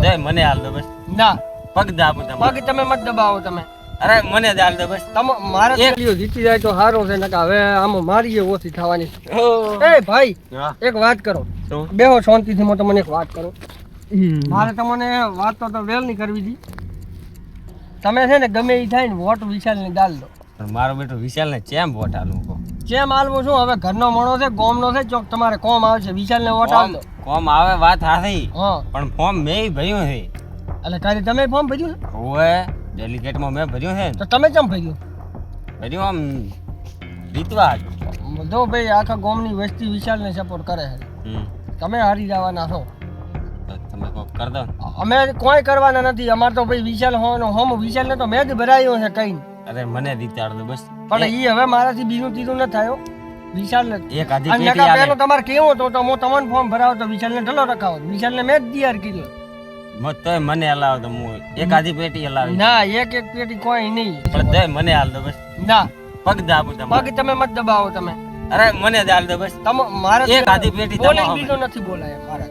દે મને હાલ દો બસ. ના પગ દાબો તમે. પગ તમે મત દબાવો તમે. અરે મને જ હાલ દો બસ. મારે પેલીઓ જીતી જાય તો સારો છે, નકા હવે આમાં મારી ઓછી થવાની. ઓહ. એ ભાઈ હા. એક વાત કરો. શું? બેહો શાંતિથી, હું તમને એક વાત કરું. મારે તમને વાત તો વેલ નહીં કરવી હતી. તમે છે ને ગમે એ થાય ને વોટ વિશાલને ડાલ દો. મારો બેટો વિશાલને ચેમ વોટ આલું કહો. જેમ આલવું શું, હવે ઘરનો મોણો છે, ગોમનો છે, ચોક તમારે કોમ આવશે, વિશાલને વોટ આલ દો. કોમ આવે વાત હાથી, હા પણ ફોર્મ મેં ભર્યું છે. એટલે કાલે તમે ફોર્મ ભર્યું છે? ઓએ ડેલિકેટમાં મેં ભર્યું છે ને. તો તમે કેમ ભર્યું? ભર્યું આમ રીતવા જ. જો ભાઈ આખા ગોમની વસ્તી વિશાલને સપોર્ટ કરે છે. તમે હારી જવાના છો. તો તમે કોક કર દો. અમે કોઈ કરવાના નથી. અમારે તો ભાઈ વિશાલ હોવાનો હોમ, વિશાલને તો મેં જ ભરાયો છે કઈ. અરે મને રીતાડ દો બસ. પણ ઈ હવે મારાથી બીજું તીજું ન થયો. વિશાલ ને એક આધી અને પેટી નકા આલે. પેલો તમારે કેવો તો હું તમને ફોર્મ ભરાવો તો વિશાલને ઢલો રખાવો. વિશાલને મેં જ તૈયાર કર્યો. મત તોય મને હલાવ તો હું એક આધી પેટી હલાવી. ના એક એક પેટી કોઈ નહીં. પણ દે મને હાલ દો બસ. ના પગ દાબો તમે. પગ તમે મત દબાવો તમે. અરે મને જ હાલ દો બસ. મારે એક આધી પેટી બોલી તમારે બીજો નથી બોલાય મારા.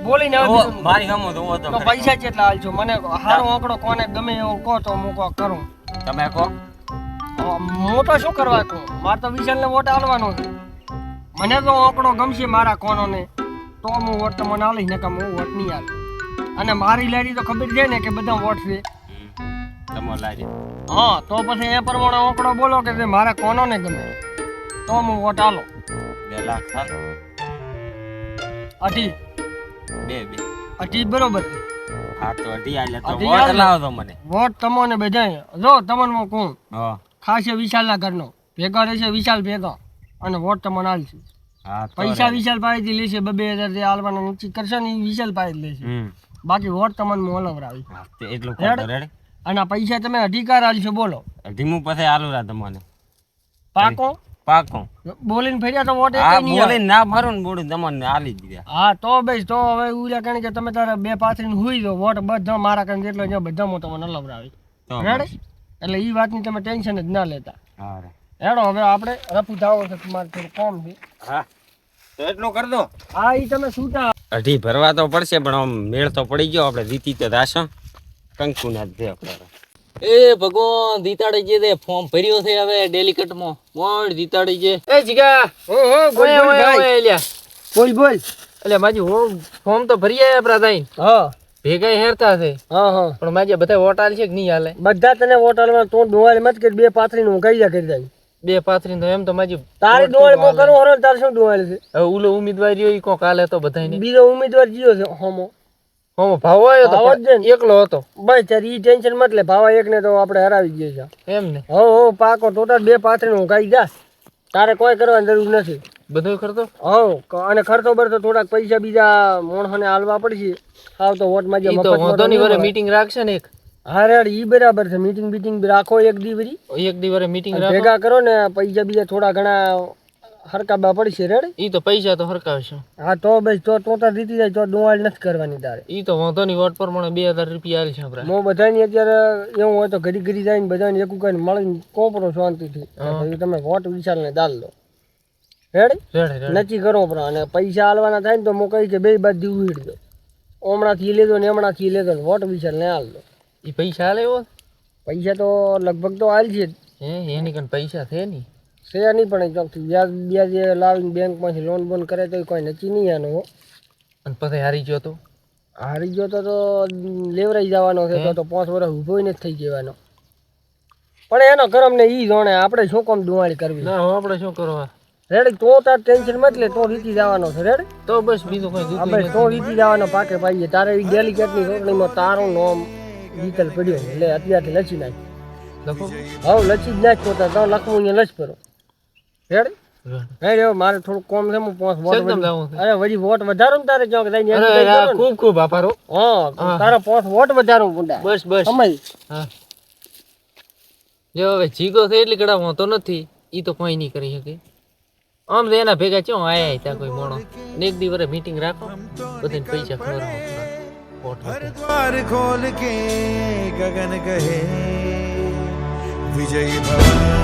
બોલીને હવે ઓ, બીજું નથી. મારી હમો તો ઓ તો તો પૈસા કેટલા હાલશો? મને હારો આંકડો કોને ગમે એવો કહો તો હું કહો કરું. તમે કહો. હું તો શું કરવા કહું? મારે તો વિશાલને વોટ આલવાનો છે. મને તો આંકડો ગમશે મારા કોનોને તો હું વોટ તમને આલીશ, ને હું વોટ નહીં આલું. અને મારી લેડી તો ખબર છે ને કે બધા વોટ છે. તમો લાગે. હા તો પછી એ પ્રમાણે આંકડો બોલો કે જે મારા કોનોને ગમે તો હું વોટ આલો. 2 લાખ હાલ. અઢી બે અઢી બરોબર છે. હા તો અઢી આલે તો અઢી વોટ આલે. લાવો તો મને. વોટ તમને બધાય જો તમને હું કહું, હા ખાસ વિશાલના ઘરનો ભેગા રહેશે, વિશાલ ભેગા, અને વોટ તમને આલશે. હા તો પૈસા વિશાલ પાસેથી લેશે, 2,000 જે આલવાના નક્કી કરશે ને એ વિશાલ પાસે લેશે. બાકી વોટ તમને હું ઓલવરાવી. હા તે એટલું કરો રેડી. અને આ પૈસા તમે અધિકાર આલશો. બોલો અઢીમું પછી આલુ રા તમને. પાકો પાકો. બોલીને ફર્યા તો વોટ હા નહીં બોલી આવે. ના ભરું ને બોડી તમને આલી દીધા. હા તો ભાઈ તો હવે ઉલ્યા કારણ કે તમે તારે 2 પાથરીને હુઈ દો. વોટ બધા મારા કારણ જેટલો જો બધા હું તમને લવરાવી. તો રેડી? એટલે એ વાતની તમે ટેન્શન જ ના લેતા. હા રે. હેડો હવે આપણે રફુ થાવો છે, તમારે થોડું કામ છે. હા તો એટલું કર દો. હા એ તમે છૂટા. અઢી ભરવા તો પડશે પણ આમ મેળ તો પડી ગયો. આપણે જીતી તો દાશો કંકુના જ દે આપણે. એ ભગવાન દીતાડી જે તે ફોર્મ ભર્યો છે હવે ડેલિકેટમાં મોડ દીતાડી જે એ જીગા હો બોલ બોલ ભાઈ. એલ્યા બોલ બોલ. એટલે માજી હો ફોર્મ તો ભરી આયા આપડા તાઈ હા ભેગા હેરતા છે હા હા પણ માજી બધા વોટ આલ છે કે નહીં હાલે બધા તને વોટ આલવા તો ડોવાળ મત કે 2 પાથરીને હું કઈ જા કરી જાય. 2 પાથરી તો એમ તો માજી તારી ડોવાળ મો કરું હરો તાર શું ડોવાળ છે? હવે ઉલો ઉમેદવાર રહ્યો ઈ કોક હાલે તો બધાય બીજો ઉમેદવાર જીયો છે હોમો. હો ભાવ આવ્યો તો ભાવ જ પણ એકલો હતો બસ તારી ઈ ટેન્શન મત લે. ભાવા એકને તો આપણે હરાવી દઈએ છે. એમ ને હો પાકો ટોટલ 2 પાથરીને હું કઈ જા. તારે કોઈ કરવાની જરૂર નથી. બધું કરતો હો અને ખર્ચો બરતો થોડાક પૈસા બીજા મોણસોને આલવા પડશે. હાવ તો વોટ માં ઈ તો વાંધો નહીં વરે મીટિંગ રાખશે ને એક હા રેડ ઈ બરાબર છે. મીટિંગ બીટિંગ રાખો એક દી વરી એક દી વરે મીટિંગ રાખો ભેગા કરો ને પૈસા બીજા થોડા ઘણા હરકાબા પડશે. રેડ ઈ તો પૈસા તો હરકાવશે હા તો બસ તો ટોટલ જીતી જાય તો ડોવાળ નથી કરવાની તારે. ઈ તો વાંધો નહીં વોટ પર મને 2,000 રૂપિયા આલ છે આપડા મો બધાની અત્યારે એવું હોય તો ઘડી ઘડી જાય ને બધાને એકું કઈ મળીને કોપરો શાંતિથી પછી તમે વોટ વિશાલને દાલ દો. રેડી? રેડે રેડે નક્કી કરો પણ અને પૈસા આલવાના થાય ને તો હું કહી કે 2 બાજુ ઉડી દો. હમણાંથી ઈ લેજો ને હમણાંથી ઈ લેજો ને વોટ વિશાલને આલ દો. ઈ પૈસા આલે એવો પૈસા તો લગભગ તો આલ છે જ. હે એની કન પૈસા છે નહીં છે નહીં પણ ચોકથી વ્યાજ બ્યાજ લાવીને બેંકમાંથી લોન બોન કરે તો કોઈ નક્કી નહીં આનો. અને પછી હારી ગયો તો હારી ગયો તો લેવરાઈ જવાનો છે. તો 5 વર્ષ ઊભો નથી થઈ જવાનો. પણ એનો કરમ ને ઈ જોણે. આપણે શું કામ દુવાળી કરવી? ના આપણે શું કરવા રેડી? તો તાર ટેન્શન મત લે. તો રીતી જવાનો છે. રેડી? તો બસ બીજું કઈ દુઃખ આપણે તો રીતી જવાનો પાકે પાઈએ. તારે ઈ ડેલિકેટની રોટણીમાં તારું નામ જીતલ પડ્યો એટલે અત્યારથી લચી નાખ. લખો હવે લચી જ નાખ. તો લખવું અહીંયા લચ કરો. રેડી? હે રે મારે થોડું કોમ છે. હું 5 વોટ એકદમ લાવું છે. અરે વળી વોટ વધારો ને તારે ચોક જઈને અરે ખૂબ ખૂબ આભાર હો. હા તારા 5 વોટ વધારો મુંડા. બસ બસ સમજ. હા જો હવે જીગો છે એટલી કડા વાંધો નથી. ઈ તો કોઈ નહીં કરી શકે. આમ તો એના ભેગા ચો આયા ત્યાં કોઈ મોણો ને એક દી વરે મીટિંગ રાખો બધાને પૈસા ખવડાવો વોટ માટે. द्वार खोल के गगन कहे विजयी भव